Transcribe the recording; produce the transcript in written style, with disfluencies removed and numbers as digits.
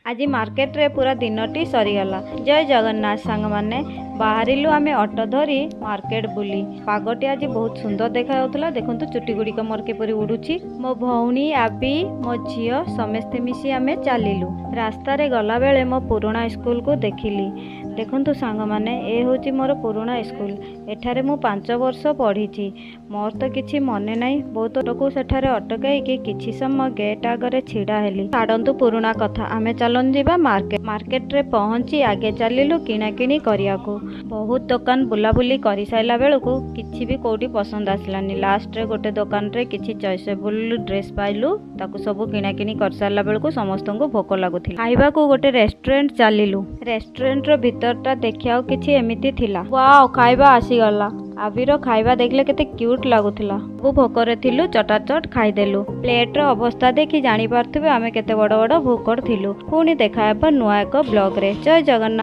आज मार्केट रे पूरा दिनटी सरीगला। जय जगन्नाथ सांग माने बाहरिलु आमे ऑटो धरी मार्केट बुली। पागटी आज बहुत सुंदर देखा जाउथला। देखंतु चुटी गुडी मोर किपरि उडुची। मो भौणी आबी मो झियो समस्ते मिसी आमे चालिलु। रास्ता रे गला बेले मो पुराना स्कूल को देखिली। देखंतु सांग माने ए होची मोर पुराना स्कूल। एठारे मु 5 वर्ष पढ़ी। मोर तो किछि मने नाही। बहुत लोक सेठारे अटकाई कि किछि समय गेट आगरे छिड़ा हेली। छाड़ंतु पुराना कथा। आमे चलन जीवा मार्केट रे पहुंची आगे चलिलु किना किनी करियाको। बहुत दुकान बुलाबुली करि साइला बेलको किछि भी कोठी पसंद आसलानी। लास्ट रे गोटे दुकान रे किछि चॉइसेबल ड्रेस पाइलु। ताकू सब किना किनी कर साइला बेलको समस्तंको भोक लागुथिला। खाइबा को गोटे रेस्टोरेंट चलिलु। रेस्टोरेंट रो भीतरटा देखियाउ किछि एमिति थिला। वाओ खाइबा आसी गला। आबिर खाइबा देखले केते क्यूट लागुथिला। बो भोकरे थिलु चटाचट खाइदेलु। प्लेट रो अवस्था देखि जानि पारथुबे आमे केते बड़ बड़ भोकर थिलु। पुणी देखा हेबा नुआ एक ब्लॉग रे। जय जगन्नाथ।